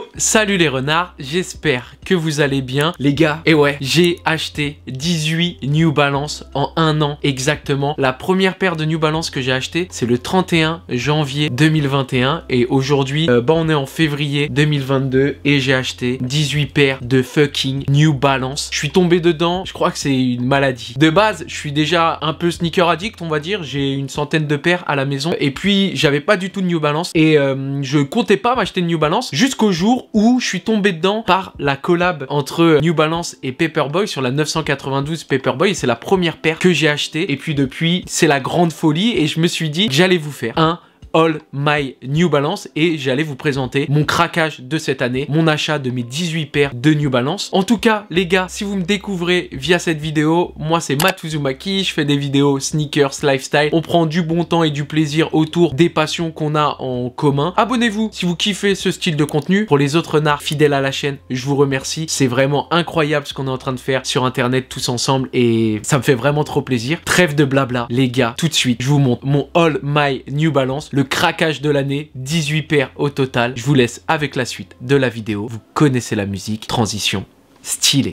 Yo, salut les renards, j'espère que vous allez bien les gars. Et ouais, j'ai acheté 18 New Balance en un an exactement. La première paire de New Balance que j'ai acheté, c'est le 31 janvier 2021 et aujourd'hui, on est en février 2022 et j'ai acheté 18 paires de fucking New Balance. Je suis tombé dedans, je crois que c'est une maladie. De base, je suis déjà un peu sneaker addict, on va dire. J'ai une centaine de paires à la maison et puis j'avais pas du tout de New Balance et je comptais pas m'acheter de New Balance jusqu'au jour où je suis tombé dedans par la collab entre New Balance et Paperboy sur la 992 Paperboy. C'est la première paire que j'ai achetée et puis depuis c'est la grande folie et je me suis dit que j'allais vous faire un All My New Balance et j'allais vous présenter mon craquage de cette année, mon achat de mes 18 paires de New Balance. En tout cas les gars, si vous me découvrez via cette vidéo, moi c'est Matt Uzumaki, je fais des vidéos sneakers, lifestyle, on prend du bon temps et du plaisir autour des passions qu'on a en commun. Abonnez-vous si vous kiffez ce style de contenu. Pour les autres renards fidèles à la chaîne, je vous remercie, c'est vraiment incroyable ce qu'on est en train de faire sur internet tous ensemble et ça me fait vraiment trop plaisir. Trêve de blabla les gars, tout de suite je vous montre mon All My New Balance, le craquage de l'année, 18 paires au total. Je vous laisse avec la suite de la vidéo. Vous connaissez la musique, transition stylée.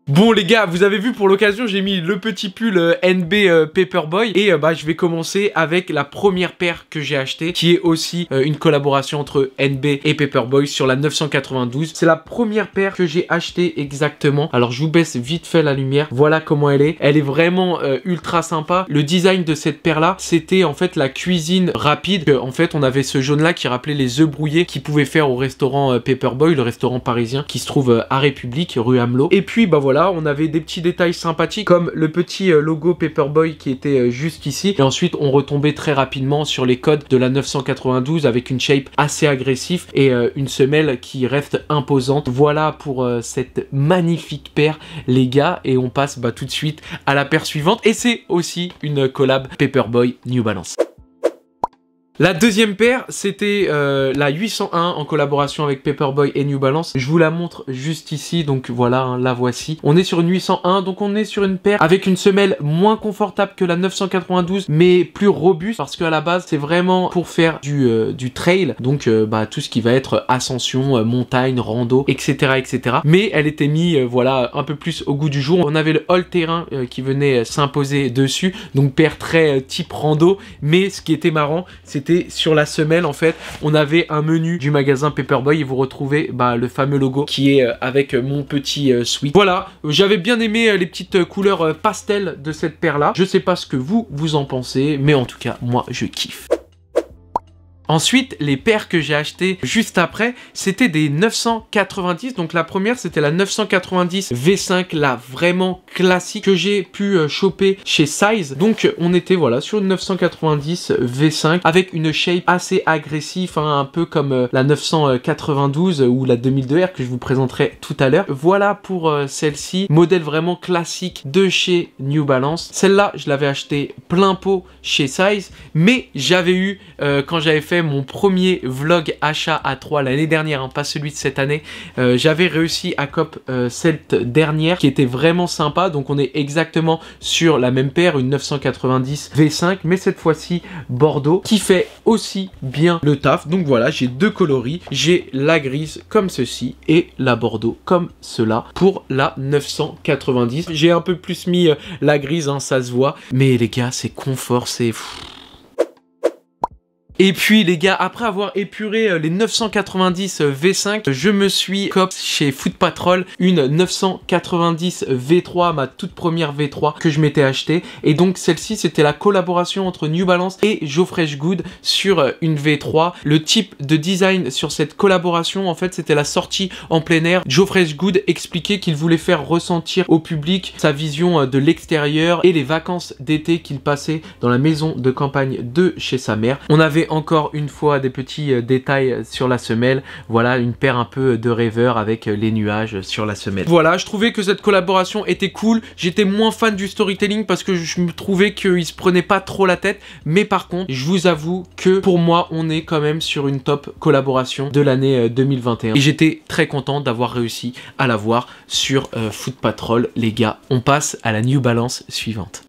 Bon les gars, vous avez vu pour l'occasion j'ai mis le petit pull NB Paperboy et je vais commencer avec la première paire que j'ai achetée qui est aussi une collaboration entre NB et Paperboy sur la 992. C'est la première paire que j'ai achetée exactement. Alors je vous baisse vite fait la lumière, voilà comment elle est. Elle est vraiment ultra sympa. Le design de cette paire là, c'était en fait la cuisine rapide. En fait on avait ce jaune là qui rappelait les œufs brouillés qu'ils pouvaient faire au restaurant Paperboy, le restaurant parisien qui se trouve à République, rue Amelot. Et puis voilà, on avait des petits détails sympathiques comme le petit logo Paperboy qui était juste ici et ensuite on retombait très rapidement sur les codes de la 992 avec une shape assez agressive et une semelle qui reste imposante. Voilà pour cette magnifique paire les gars et on passe tout de suite à la paire suivante et c'est aussi une collab Paperboy New Balance. La deuxième paire, c'était la 801 en collaboration avec Paperboy et New Balance. Je vous la montre juste ici, donc voilà, hein, la voici. On est sur une 801, donc on est sur une paire avec une semelle moins confortable que la 992, mais plus robuste, parce qu'à la base, c'est vraiment pour faire du trail, donc tout ce qui va être ascension, montagne, rando, etc., etc. Mais elle était mise, voilà, un peu plus au goût du jour. On avait le all-terrain qui venait s'imposer dessus, donc paire très type rando, mais ce qui était marrant, c'était sur la semelle en fait on avait un menu du magasin Paperboy et vous retrouvez le fameux logo qui est avec mon petit sweat. Voilà, j'avais bien aimé les petites couleurs pastel de cette paire là. Je sais pas ce que vous en pensez, mais en tout cas moi je kiffe. Ensuite, les paires que j'ai achetées juste après, c'était des 990. Donc la première, c'était la 990 V5, la vraiment classique que j'ai pu choper chez Size. Donc on était voilà sur une 990 V5 avec une shape assez agressive, hein, un peu comme la 992 ou la 2002R que je vous présenterai tout à l'heure. Voilà pour celle-ci, modèle vraiment classique de chez New Balance. Celle-là, je l'avais achetée plein pot chez Size, mais j'avais eu quand j'avais fait mon premier vlog achat à 3 l'année dernière, hein, pas celui de cette année, j'avais réussi à cop cette dernière qui était vraiment sympa. Donc on est exactement sur la même paire, une 990 V5, mais cette fois-ci Bordeaux, qui fait aussi bien le taf. Donc voilà, j'ai deux coloris, j'ai la grise comme ceci et la Bordeaux comme cela pour la 990. J'ai un peu plus mis la grise, hein, ça se voit, mais les gars c'est confort, c'est fou. Et puis les gars, après avoir épuré les 990 V5, je me suis cop chez Foot Patrol une 990 V3, ma toute première V3 que je m'étais acheté. Et donc celle-ci, c'était la collaboration entre New Balance et Geoffrey Good sur une V3. Le type de design sur cette collaboration, en fait, c'était la sortie en plein air. Geoffrey Good expliquait qu'il voulait faire ressentir au public sa vision de l'extérieur et les vacances d'été qu'il passait dans la maison de campagne de chez sa mère. On avait encore une fois des petits détails sur la semelle. Voilà, une paire un peu de rêveur avec les nuages sur la semelle. Voilà, je trouvais que cette collaboration était cool. J'étais moins fan du storytelling parce que je me trouvais qu'il se prenait pas trop la tête. Mais par contre, je vous avoue que pour moi, on est quand même sur une top collaboration de l'année 2021. Et j'étais très content d'avoir réussi à l'avoir sur Foot Patrol, les gars. On passe à la New Balance suivante.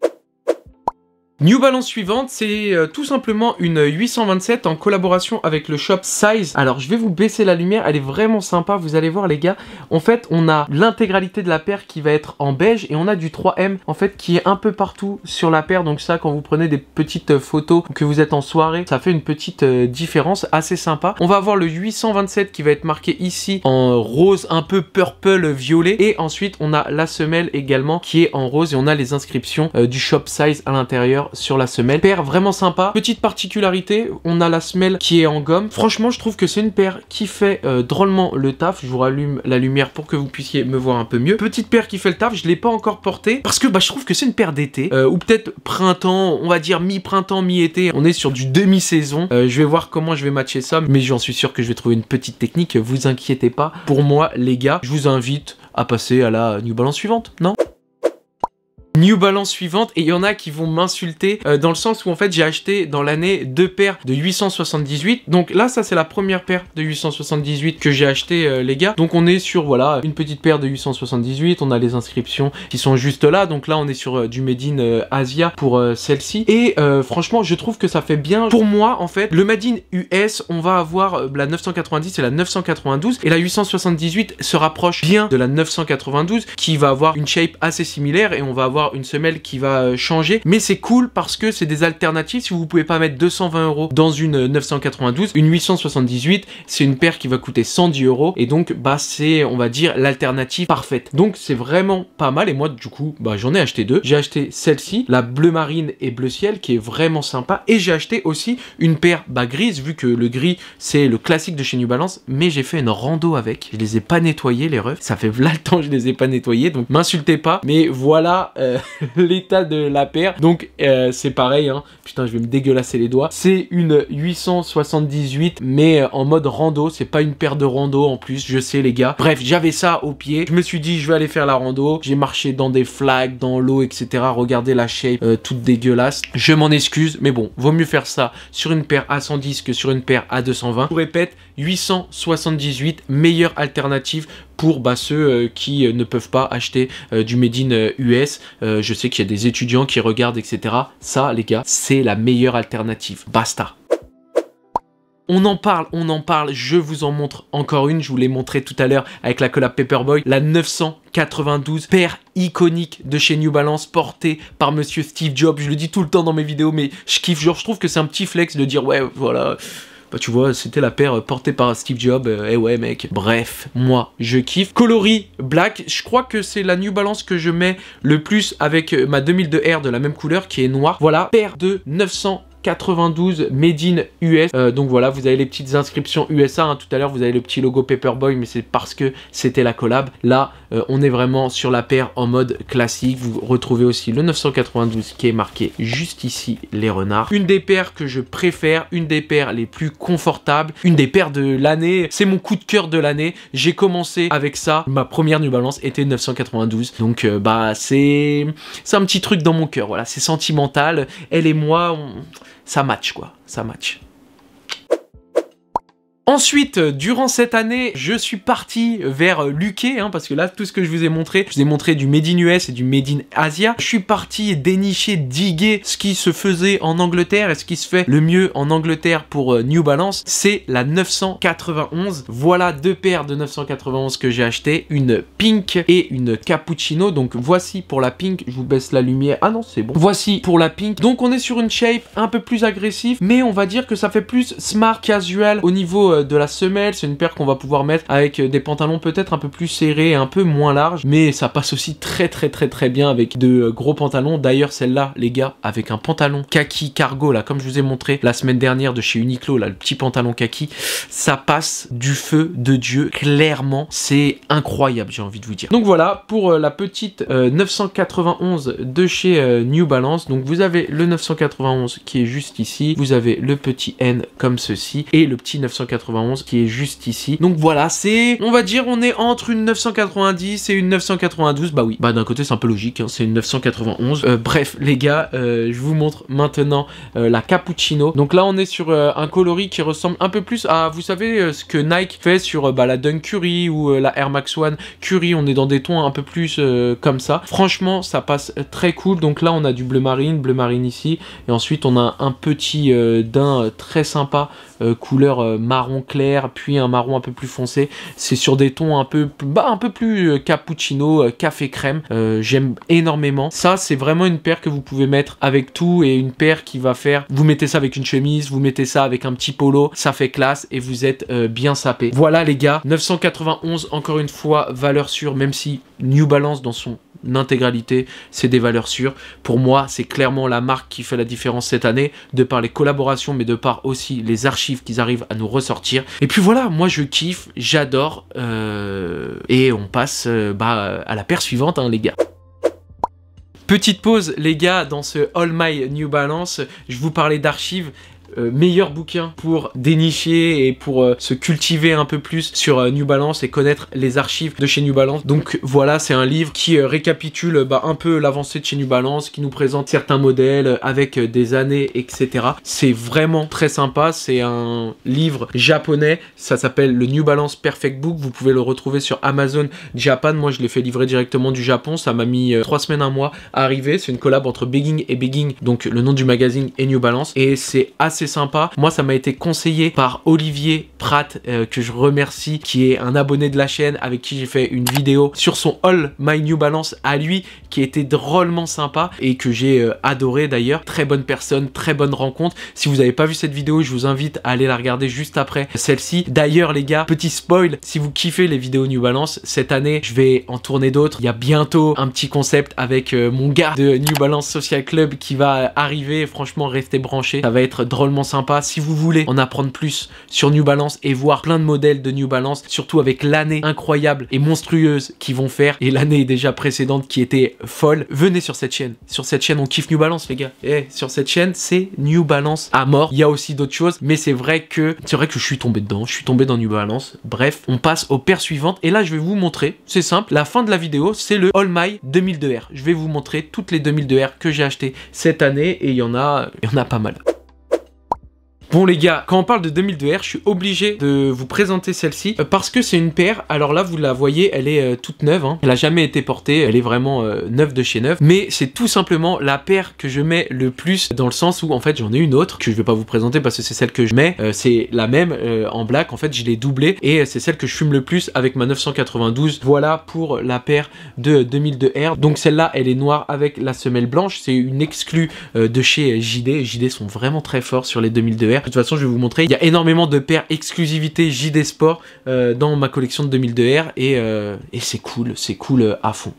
New Balance suivante, c'est tout simplement une 827 en collaboration avec le shop Size. Alors je vais vous baisser la lumière, elle est vraiment sympa, vous allez voir les gars. En fait on a l'intégralité de la paire qui va être en beige et on a du 3M en fait qui est un peu partout sur la paire. Donc ça, quand vous prenez des petites photos que vous êtes en soirée, ça fait une petite différence assez sympa. On va avoir le 827 qui va être marqué ici en rose un peu purple violet, et ensuite on a la semelle également qui est en rose et on a les inscriptions du shop Size à l'intérieur sur la semelle. Paire vraiment sympa. Petite particularité, on a la semelle qui est en gomme. Franchement je trouve que c'est une paire qui fait drôlement le taf. Je vous rallume la lumière pour que vous puissiez me voir un peu mieux. Petite paire qui fait le taf, je l'ai pas encore portée parce que je trouve que c'est une paire d'été ou peut-être printemps, on va dire mi-printemps, mi-été. On est sur du demi-saison. Je vais voir comment je vais matcher ça, mais j'en suis sûr que je vais trouver une petite technique, vous inquiétez pas. Pour moi les gars, je vous invite à passer à la New Balance suivante, non ? New Balance suivante, et il y en a qui vont m'insulter dans le sens où en fait j'ai acheté dans l'année 2 paires de 878. Donc là ça c'est la première paire de 878 que j'ai acheté les gars. Donc on est sur voilà une petite paire de 878, on a les inscriptions qui sont juste là. Donc là on est sur du Made in Asia pour celle-ci, et franchement je trouve que ça fait bien. Pour moi en fait le Made in US, on va avoir la 990 et la 992, et la 878 se rapproche bien de la 992 qui va avoir une shape assez similaire, et on va avoir une semelle qui va changer, mais c'est cool parce que c'est des alternatives. Si vous pouvez pas mettre 220 € dans une 992, une 878 c'est une paire qui va coûter 110 €, et donc c'est on va dire l'alternative parfaite. Donc c'est vraiment pas mal, et moi du coup j'en ai acheté deux. J'ai acheté celle-ci, la bleu marine et bleu ciel, qui est vraiment sympa, et j'ai acheté aussi une paire grise, vu que le gris c'est le classique de chez New Balance, mais j'ai fait une rando avec, je les ai pas nettoyés les refs, ça fait là le temps que je les ai pas nettoyés, donc m'insultez pas, mais voilà l'état de la paire. Donc c'est pareil hein. Putain je vais me dégueulasser les doigts. C'est une 878 mais en mode rando, c'est pas une paire de rando en plus, je sais les gars. Bref, j'avais ça au pied, je me suis dit je vais aller faire la rando, j'ai marché dans des flaques, dans l'eau etc. Regardez la shape toute dégueulasse, je m'en excuse, mais bon, vaut mieux faire ça sur une paire à 110 que sur une paire à 220. Je vous répète, 878, meilleure alternative pour ceux qui ne peuvent pas acheter du Made in US. Je sais qu'il y a des étudiants qui regardent, etc. Ça, les gars, c'est la meilleure alternative. Basta. On en parle, je vous en montre encore une, je vous l'ai montré tout à l'heure avec la collab Paperboy, la 992, paire iconique de chez New Balance, portée par monsieur Steve Jobs. Je le dis tout le temps dans mes vidéos, mais je kiffe, genre je trouve que c'est un petit flex de dire ouais, voilà... tu vois, c'était la paire portée par Steve Jobs, ouais mec. Bref, moi, je kiffe. Coloris black, je crois que c'est la New Balance que je mets le plus avec ma 2002 R de la même couleur qui est noire. Voilà, paire de 992 Made in US. Donc voilà, vous avez les petites inscriptions USA. Hein. Tout à l'heure, vous avez le petit logo Paperboy, mais c'est parce que c'était la collab. Là, on est vraiment sur la paire en mode classique. Vous retrouvez aussi le 992 qui est marqué juste ici, les renards. Une des paires que je préfère, une des paires les plus confortables, une des paires de l'année. C'est mon coup de cœur de l'année. J'ai commencé avec ça. Ma première New Balance était 992. Donc c'est un petit truc dans mon cœur. Voilà, c'est sentimental. Elle et moi, ça match quoi, ça match. Ensuite, durant cette année, je suis parti vers l'UK, hein, parce que là, tout ce que je vous ai montré du Made in US et du Made in Asia. Je suis parti dénicher, diguer ce qui se faisait en Angleterre et ce qui se fait le mieux en Angleterre pour New Balance. C'est la 991. Voilà deux paires de 991 que j'ai acheté, une pink et une cappuccino. Donc voici pour la pink, je vous baisse la lumière. Ah non, c'est bon. Voici pour la pink. Donc on est sur une shape un peu plus agressive, mais on va dire que ça fait plus smart casual au niveau de la semelle. C'est une paire qu'on va pouvoir mettre avec des pantalons peut-être un peu plus serrés et un peu moins larges, mais ça passe aussi très bien avec de gros pantalons. D'ailleurs celle-là les gars, avec un pantalon kaki cargo là, comme je vous ai montré la semaine dernière de chez Uniqlo là, le petit pantalon kaki, ça passe du feu de Dieu, clairement c'est incroyable, j'ai envie de vous dire. Donc voilà pour la petite 991 de chez New Balance. Donc vous avez le 991 qui est juste ici, vous avez le petit N comme ceci et le petit 991 991 qui est juste ici. Donc voilà, c'est, on va dire, on est entre une 990 et une 992. Bah oui, bah d'un côté c'est un peu logique, hein, c'est une 991. Bref les gars, je vous montre maintenant la cappuccino. Donc là on est sur un coloris qui ressemble un peu plus à, vous savez, ce que Nike fait sur la Dunk Curry ou la Air Max One Curry. On est dans des tons un peu plus comme ça. Franchement ça passe très cool. Donc là on a du bleu marine ici, et ensuite on a un petit daim très sympa, couleur marron clair, puis un marron un peu plus foncé. C'est sur des tons un peu plus cappuccino, café crème. J'aime énormément. Ça c'est vraiment une paire que vous pouvez mettre avec tout, et une paire qui va faire, vous mettez ça avec une chemise, vous mettez ça avec un petit polo, ça fait classe et vous êtes bien sapé. Voilà les gars, 991, encore une fois valeur sûre, même si New Balance dans son intégralité c'est des valeurs sûres. Pour moi c'est clairement la marque qui fait la différence cette année, de par les collaborations mais de par aussi les archives qu'ils arrivent à nous ressortir. Et puis voilà, moi je kiffe, j'adore, et on passe à la paire suivante hein, les gars. Petite pause les gars dans ce All My New Balance, je vous parlais d'archives. Meilleur bouquin pour dénicher et pour se cultiver un peu plus sur New Balance et connaître les archives de chez New Balance. Donc voilà, c'est un livre qui récapitule un peu l'avancée de chez New Balance, qui nous présente certains modèles avec des années, etc. C'est vraiment très sympa, c'est un livre japonais, ça s'appelle le New Balance Perfect Book, vous pouvez le retrouver sur Amazon Japan. Moi je l'ai fait livrer directement du Japon, ça m'a mis 3 semaines, un mois à arriver. C'est une collab entre Begging et Begging, donc le nom du magazine, et New Balance, et c'est assez sympa. Moi ça m'a été conseillé par Olivier Pratt, que je remercie, qui est un abonné de la chaîne, avec qui j'ai fait une vidéo sur son All My New Balance à lui, qui était drôlement sympa et que j'ai adoré d'ailleurs. Très bonne personne, très bonne rencontre. Si vous n'avez pas vu cette vidéo, je vous invite à aller la regarder juste après celle-ci. D'ailleurs les gars, petit spoil, si vous kiffez les vidéos New Balance, cette année je vais en tourner d'autres. Il y a bientôt un petit concept avec mon gars de New Balance Social Club qui va arriver. Franchement restez branchés, ça va être drôlement sympa. Si vous voulez en apprendre plus sur New Balance et voir plein de modèles de New Balance, surtout avec l'année incroyable et monstrueuse qu'ils vont faire, et l'année déjà précédente qui était folle, venez sur cette chaîne. Sur cette chaîne on kiffe New Balance les gars. Et sur cette chaîne c'est New Balance à mort. Il y a aussi d'autres choses, mais c'est vrai que je suis tombé dedans, je suis tombé dans New Balance. Bref, on passe aux paires suivantes, et là je vais vous montrer, c'est simple, la fin de la vidéo c'est le All My 2002R. Je vais vous montrer toutes les 2002R que j'ai acheté cette année, et il y en a pas mal. Bon les gars, quand on parle de 2002R, je suis obligé de vous présenter celle-ci parce que c'est une paire, alors là vous la voyez, elle est toute neuve, hein. Elle a jamais été portée, elle est vraiment neuve de chez neuve, mais c'est tout simplement la paire que je mets le plus, dans le sens où en fait j'en ai une autre que je vais pas vous présenter parce que c'est celle que je mets, c'est la même en black, en fait je l'ai doublée, et c'est celle que je fume le plus avec ma 992. Voilà pour la paire de 2002R. Donc celle-là elle est noire avec la semelle blanche, c'est une exclue de chez JD. JD sont vraiment très forts sur les 2002R. De toute façon je vais vous montrer, il y a énormément de paires exclusivité JD Sport dans ma collection de 2002R, et c'est cool à fond.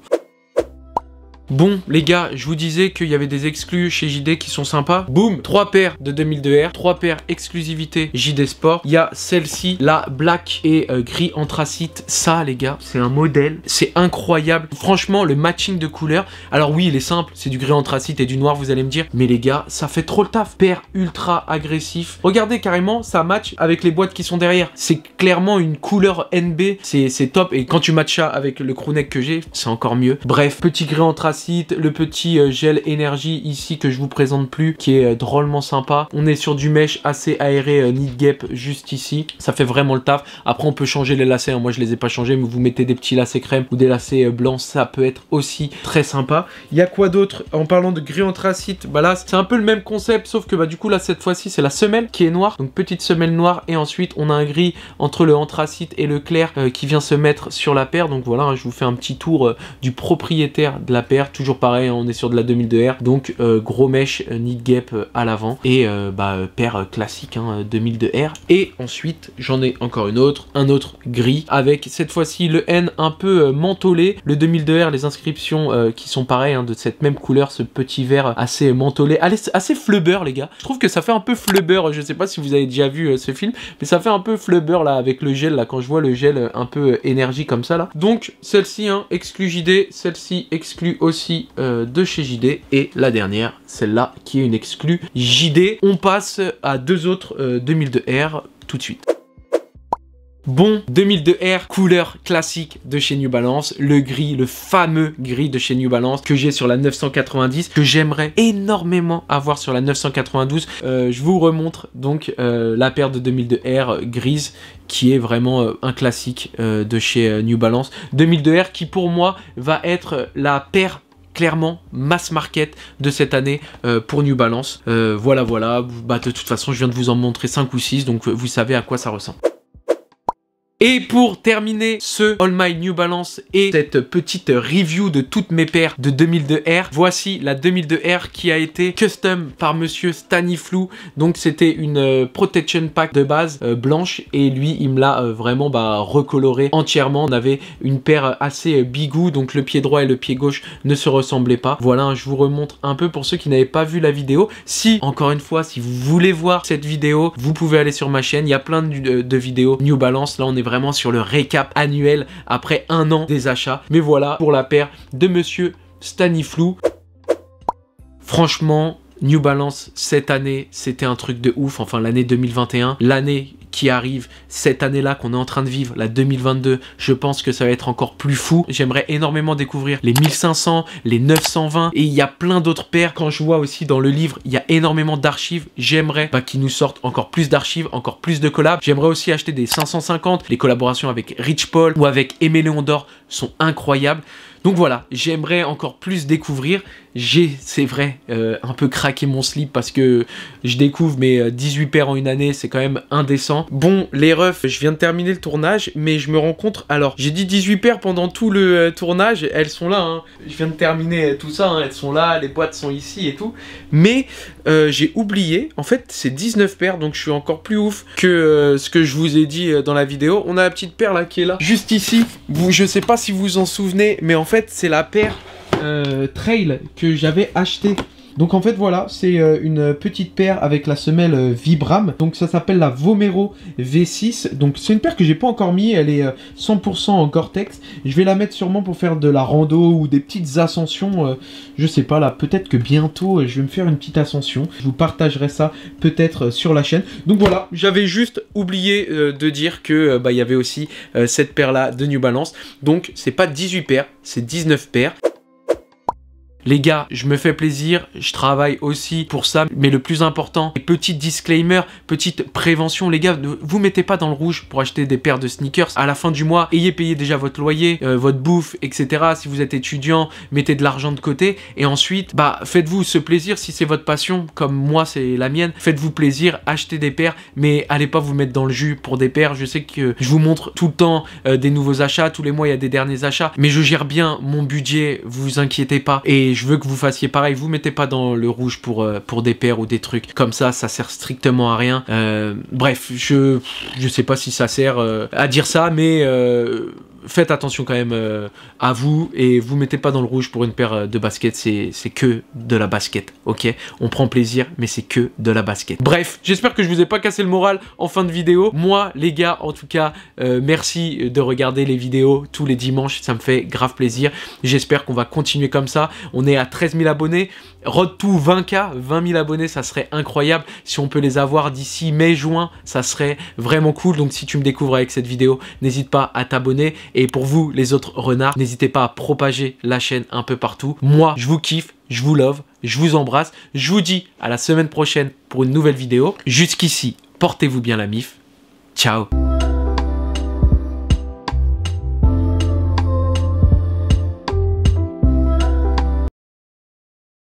Bon les gars, je vous disais qu'il y avait des exclus chez JD qui sont sympas. Boum, 3 paires de 2002R, 3 paires exclusivité JD Sport. Il y a celle-ci, la black et gris anthracite. Ça les gars, c'est un modèle, c'est incroyable. Franchement le matching de couleurs, alors oui il est simple, c'est du gris anthracite et du noir vous allez me dire, mais les gars ça fait trop le taf. Paire ultra agressif, regardez carrément ça match avec les boîtes qui sont derrière. C'est clairement une couleur NB, c'est top, et quand tu matches ça avec le crewneck que j'ai, c'est encore mieux. Bref, petit gris anthracite, le petit gel énergie ici que je vous présente plus, qui est drôlement sympa. On est sur du mesh assez aéré Knit Gap juste ici, ça fait vraiment le taf. Après on peut changer les lacets, hein. Moi je les ai pas changés, mais vous mettez des petits lacets crème ou des lacets blancs, ça peut être aussi très sympa. Il y a quoi d'autre en parlant de gris anthracite? Bah là c'est un peu le même concept, sauf que du coup là cette fois-ci c'est la semelle qui est noire, donc petite semelle noire, et ensuite on a un gris entre le anthracite et le clair qui vient se mettre sur la paire. Donc voilà, je vous fais un petit tour du propriétaire de la paire. Toujours pareil, hein, on est sur de la 2002R, donc gros mesh Knit Gap à l'avant, et paire classique, hein, 2002R. Et ensuite j'en ai encore une autre, un autre gris avec cette fois-ci le N un peu mentholé. Le 2002R, les inscriptions qui sont pareilles, hein, de cette même couleur, ce petit vert assez mentholé, assez flubber les gars. Je trouve que ça fait un peu flubber, je sais pas si vous avez déjà vu ce film, mais ça fait un peu flubber là avec le gel là, quand je vois le gel un peu énergie comme ça là. Donc celle-ci, hein, exclue JD, celle-ci exclue aussi de chez JD, et la dernière, celle-là qui est une exclue JD. On passe à deux autres 2002R tout de suite. Bon 2002R, couleur classique de chez New Balance, le gris, le fameux gris de chez New Balance que j'ai sur la 990, que j'aimerais énormément avoir sur la 992. Je vous remontre donc la paire de 2002R grise qui est vraiment un classique de chez New Balance. 2002R qui pour moi va être la paire clairement mass market de cette année pour New Balance. Voilà, bah, de toute façon je viens de vous en montrer 5 ou 6, donc vous savez à quoi ça ressemble. Et pour terminer ce All My New Balance et cette petite review de toutes mes paires de 2002R, voici la 2002R qui a été custom par monsieur Staniflou. Donc c'était une protection pack de base blanche et lui il me l'a vraiment recoloré entièrement. On avait une paire assez bigou, donc le pied droit et le pied gauche ne se ressemblaient pas. Voilà, je vous remontre un peu pour ceux qui n'avaient pas vu la vidéo. Si, encore une fois, si vous voulez voir cette vidéo, vous pouvez aller sur ma chaîne. Il y a plein de vidéos New Balance. Là on est vraiment sur le récap annuel après un an des achats. Mais voilà pour la paire de monsieur Staniflou. Franchement, New Balance cette année, c'était un truc de ouf. Enfin, l'année 2021, l'année qui arrive, cette année-là qu'on est en train de vivre, la 2022, je pense que ça va être encore plus fou. J'aimerais énormément découvrir les 1500, les 920 et il y a plein d'autres paires. Quand je vois aussi dans le livre, il y a énormément d'archives. J'aimerais qu'ils nous sortent encore plus d'archives, encore plus de collabs. J'aimerais aussi acheter des 550. Les collaborations avec Rich Paul ou avec Aimé Léon d'Or sont incroyables. Donc voilà, j'aimerais encore plus découvrir. J'ai, c'est vrai, un peu craqué mon slip parce que je découvre mes 18 paires en une année, c'est quand même indécent. Bon, les refs, je viens de terminer le tournage, mais je me rends compte, alors, j'ai dit 18 paires pendant tout le tournage, elles sont là, hein. Je viens de terminer tout ça, hein. Elles sont là, les boîtes sont ici et tout. Mais j'ai oublié, en fait, c'est 19 paires, donc je suis encore plus ouf que ce que je vous ai dit dans la vidéo. On a la petite paire là qui est là, juste ici. Je sais pas si vous vous en souvenez, mais en fait, c'est la paire Trail que j'avais acheté. Donc en fait voilà, c'est une petite paire avec la semelle Vibram. Donc ça s'appelle la Vomero V6. Donc c'est une paire que j'ai pas encore mis, elle est 100% en Gore-Tex. Je vais la mettre sûrement pour faire de la rando ou des petites ascensions. Je sais pas là, peut-être que bientôt je vais me faire une petite ascension. Je vous partagerai ça peut-être sur la chaîne. Donc voilà, j'avais juste oublié de dire que il y avait aussi cette paire là de New Balance. Donc c'est pas 18 paires, c'est 19 paires. Les gars, je me fais plaisir, je travaille aussi pour ça, mais le plus important, petit disclaimer, petite prévention, les gars, ne vous mettez pas dans le rouge pour acheter des paires de sneakers. À la fin du mois, ayez payé déjà votre loyer, votre bouffe, etc. Si vous êtes étudiant, mettez de l'argent de côté et ensuite, faites-vous ce plaisir si c'est votre passion, comme moi c'est la mienne. Faites-vous plaisir, achetez des paires, mais allez pas vous mettre dans le jus pour des paires. Je sais que je vous montre tout le temps des nouveaux achats, tous les mois il y a des derniers achats, mais je gère bien mon budget, vous inquiétez pas. Et je veux que vous fassiez pareil, vous mettez pas dans le rouge pour des paires ou des trucs comme ça sert strictement à rien. Bref, je sais pas si ça sert à dire ça, mais faites attention quand même à vous et vous mettez pas dans le rouge pour une paire de baskets, c'est que de la basket, ok? On prend plaisir, mais c'est que de la basket. Bref, j'espère que je vous ai pas cassé le moral en fin de vidéo. Moi, les gars, en tout cas, merci de regarder les vidéos tous les dimanches, ça me fait grave plaisir. J'espère qu'on va continuer comme ça. On est à 13 000 abonnés. Road to 20K, 20 000 abonnés, ça serait incroyable. Si on peut les avoir d'ici mai-juin, ça serait vraiment cool. Donc si tu me découvres avec cette vidéo, n'hésite pas à t'abonner. Et pour vous, les autres renards, n'hésitez pas à propager la chaîne un peu partout. Moi, je vous kiffe, je vous love, je vous embrasse. Je vous dis à la semaine prochaine pour une nouvelle vidéo. Jusqu'ici, portez-vous bien la mif. Ciao.